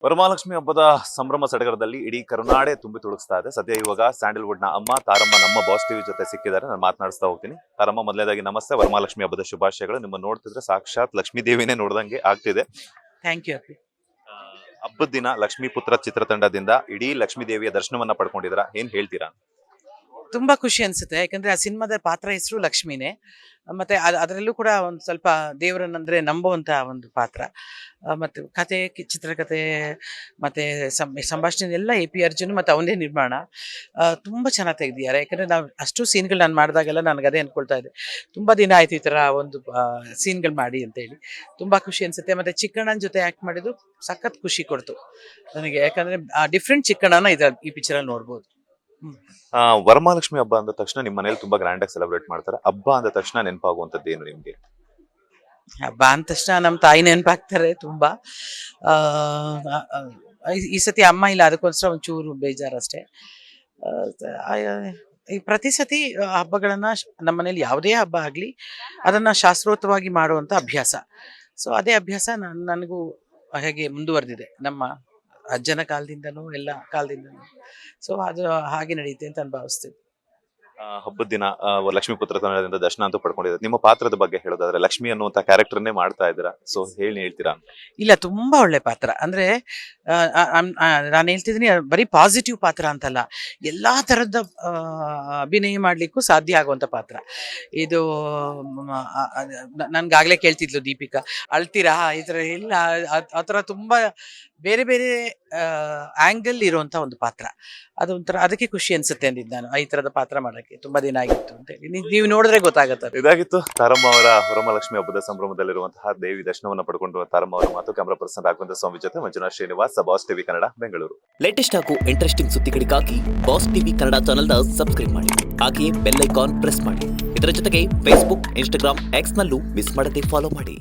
ವರಮಹಾಲಕ್ಷ್ಮಿ ಹಬ್ಬದ ಸಂಭ್ರಮ ಸಡಗರದಲ್ಲಿ ಇಡೀ ಕರುನಾಡೆ ತುಂಬಿ ತುಳುಕ್ತಾ ಇದೆ. ಸದ್ಯ ಇವಾಗ ಸ್ಯಾಂಡಲ್ವುಡ್ ನ ಅಮ್ಮ ತಾರಮ್ಮ ನಮ್ಮ ಬಾಸ್ ಟಿವಿ ಜೊತೆ ಸಿಕ್ಕಿದ್ದಾರೆ. ನಾನು ಮಾತನಾಡಿಸ್ತಾ ಹೋಗ್ತೀನಿ. ತಾರಮ್ಮ, ಮೊದಲನೇದಾಗಿ ನಮಸ್ತೆ. ವರಮಹಾಲಕ್ಷ್ಮಿ ಹಬ್ಬದ ಶುಭಾಶಯಗಳು. ನಿಮ್ಮ ನೋಡ್ತಿದ್ರೆ ಸಾಕ್ಷಾತ್ ಲಕ್ಷ್ಮೀ ದೇವಿನೇ ನೋಡ್ದಂಗೆ ಆಗ್ತಿದೆ. ಥ್ಯಾಂಕ್ ಯು ಅಪ್ಪಿ. ಹಬ್ಬದ ದಿನ ಲಕ್ಷ್ಮೀ ಪುತ್ರ ಚಿತ್ರತಂಡದಿಂದ ಇಡೀ ಲಕ್ಷ್ಮೀ ದೇವಿಯ ದರ್ಶನವನ್ನ ಪಡ್ಕೊಂಡಿದ್ದೀರಾ, ಏನ್ ಹೇಳ್ತೀರಾ? ತುಂಬಾ ಖುಷಿ ಅನ್ಸುತ್ತೆ, ಯಾಕಂದ್ರೆ ಆ ಸಿನಿಮಾದ ಪಾತ್ರ ಹೆಸರು ಲಕ್ಷ್ಮಿನೇ. ಮತ್ತೆ ಅದರಲ್ಲೂ ಕೂಡ ಒಂದು ಸ್ವಲ್ಪ ದೇವರನ್ನಂದ್ರೆ ನಂಬುವಂತ ಒಂದು ಪಾತ್ರ. ಮತ್ತೆ ಕತೆ, ಚಿತ್ರಕಥೆ ಮತ್ತೆ ಸಂಭಾಷಣೆ ಎಲ್ಲ AP ಅರ್ಜುನ್ ಮತ್ತೆ ಅವನೇ ನಿರ್ಮಾಣ. ತುಂಬಾ ಚೆನ್ನಾಗಿ ತೆಗ್ದಿದ್ದಾರೆ. ಯಾಕಂದ್ರೆ ನಾವು ಅಷ್ಟು ಸೀನ್ಗಳು ನಾನು ಮಾಡಿದಾಗೆಲ್ಲ ನನಗೆ ಅದೇ ಅನ್ಕೊಳ್ತಾ ಇದೆ, ತುಂಬಾ ದಿನ ಆಯ್ತು ಈ ತರ ಒಂದು ಸೀನ್ಗಳು ಮಾಡಿ ಅಂತ ಹೇಳಿ. ತುಂಬಾ ಖುಷಿ ಅನ್ಸುತ್ತೆ. ಮತ್ತೆ ಚಿಕ್ಕಣ್ಣನ ಜೊತೆ ಆಕ್ಟ್ ಮಾಡಿದ್ದು ಸಖತ್ ಖುಷಿ ಕೊಡ್ತು ನನಗೆ. ಯಾಕಂದ್ರೆ ಡಿಫ್ರೆಂಟ್ ಚಿಕ್ಕಣ್ಣನ ಈ ಪಿಕ್ಚರ್ ಅಲ್ಲಿ ನೋಡ್ಬೋದು. ವರಮಹಾಲಕ್ಷ್ಮಿ ಹಬ್ಬ ಅಂದ ತಕ್ಷಣ ನಿಮ್ಮ ಮನೇಲಿ ತುಂಬಾ ಗ್ರ್ಯಾಂಡ್ ಆಗಿ ಸೆಲೆಬ್ರೇಟ್ ಮಾಡ್ತಾರೆ. ಹಬ್ಬ ಅಂದ ತಕ್ಷಣ ನೆನಪಾಗುವಂತದ್ದು ಏನು ನಿಮ್ಗೆ? ಹಬ್ಬ ಅಂದ ತಕ್ಷಣ ನಮ್ಮ ತಾಯಿ ನೆನಪಾಗ್ತಾರೆ ತುಂಬಾ. ಈ ಸತಿ ಅಮ್ಮ ಇಲ್ಲ, ಅದಕ್ಕೋಸ್ಕರ ಒಂಚೂರು ಬೇಜಾರಷ್ಟೇ. ಈ ಪ್ರತಿ ಸತಿ ಹಬ್ಬಗಳನ್ನ ನಮ್ಮ ಮನೇಲಿ ಯಾವುದೇ ಹಬ್ಬ ಆಗ್ಲಿ ಅದನ್ನ ಶಾಸ್ತ್ರೋಕ್ತವಾಗಿ ಮಾಡುವಂತ ಅಭ್ಯಾಸ. ಸೊ ಅದೇ ಅಭ್ಯಾಸ ನನಗೂ ಹಾಗೆ ಮುಂದುವರೆದಿದೆ, ನಮ್ಮ ಅಜ್ಜನ ಕಾಲದಿಂದನೂ ಎಲ್ಲ ಕಾಲದಿಂದನೂ. ಸೊ ಅದು ಹಾಗೆ ನಡೆಯುತ್ತೆ ಅಂತ ನಾನು ಭಾವಿಸ್ತೀನಿ. ಹಬ್ಬದ ದಿನ ಲಕ್ಷ್ಮೀ ಪುತ್ರ ತಂಡದಿಂದ ದರ್ಶನ ಅಂತೂ ಪಡ್ಕೊಂಡಿದ್ದಾರೆ. ನಿಮ್ಮ ಪಾತ್ರದ ಬಗ್ಗೆ ಹೇಳೋದಾದ್ರೆ ಲಕ್ಷ್ಮಿ ಅನ್ನುವಂತ ಕ್ಯಾರೆಕ್ಟರ್ನೇ ಮಾಡ್ತಾ ಇದ್ದೀರಾ, ಸೊ ಹೇಳ್ತೀರಾ? ಇಲ್ಲ, ತುಂಬಾ ಒಳ್ಳೆ ಪಾತ್ರ. ಅಂದ್ರೆ ನಾನು ಹೇಳ್ತಿದ್ದೀನಿ, ಬರೀ ಪಾಸಿಟಿವ್ ಪಾತ್ರ ಅಂತಲ್ಲ, ಎಲ್ಲಾ ತರದ ಅಭಿನಯ ಮಾಡ್ಲಿಕ್ಕೂ ಸಾಧ್ಯ ಆಗುವಂತ ಪಾತ್ರ ಇದು. ನನ್ಗಾಗ್ಲೇ ಕೇಳ್ತಿದ್ಲು ದೀಪಿಕಾ, ಅಳ್ತೀರಾ ಈ ತರ? ಇಲ್ಲ, ಆತರ ತುಂಬಾ ಬೇರೆ ಬೇರೆ ಆಂಗಲ್ ಇರುವಂತ ಒಂದು ಪಾತ್ರ. ಅದೊಂಥರ ಅದಕ್ಕೆ ಖುಷಿ ಅನ್ಸುತ್ತೆ ಅಂದಿದ್ದು ನಾನು, ಈ ತರದ ಪಾತ್ರ ಮಾಡಕ್ಕೆ ತುಂಬಾ ದಿನ ಆಗಿತ್ತು ಅಂತ ಹೇಳಿ. ನೀವು ನೋಡಿದ್ರೆ ಗೊತ್ತಾಗತ್ತೆ. ಇದಾಗಿತ್ತು ತಾರಮ್ಮ ಅವರ ವರಮಹಾಲಕ್ಷ್ಮಿ ಹಬ್ಬದ ಸಂಭ್ರಮದಲ್ಲಿರುವಂತಹ ದೇವಿ ದರ್ಶನವನ್ನ ಪಡ್ಕೊಂಡು ತಾರಮ್ಮ ಅವರ ಮಾತು. ಕ್ಯಾಮರಾ ಪರ್ಸನ್ ರಾಘವೇಂದ್ರ ಸ್ವಾಮಿ ಜೊತೆ Manjunath Srinivas, boss TV Kannada, Bengaluru. Latest ಹಾಗೂ ಇಂಟ್ರೆಸ್ಟಿಂಗ್ ಸುದ್ದಿಗಳಿಗಾಗಿ ಬಾಸ್ ಟಿವಿ ಕನ್ನಡ ಚಾನೆಲ್ನ ಸಬ್ಸ್ಕ್ರೈಬ್ ಮಾಡಿ. ಹಾಗೆಯೇ ಬೆಲ್ ಐಕಾನ್ ಪ್ರೆಸ್ ಮಾಡಿ. ಇದರ ಜೊತೆಗೆ ಫೇಸ್ಬುಕ್, ಇನ್ಸ್ಟಾಗ್ರಾಮ್, ಎಕ್ಸ್ ನಲ್ಲೂ ಮಿಸ್ ಮಾಡದೆ ಫಾಲೋ ಮಾಡಿ.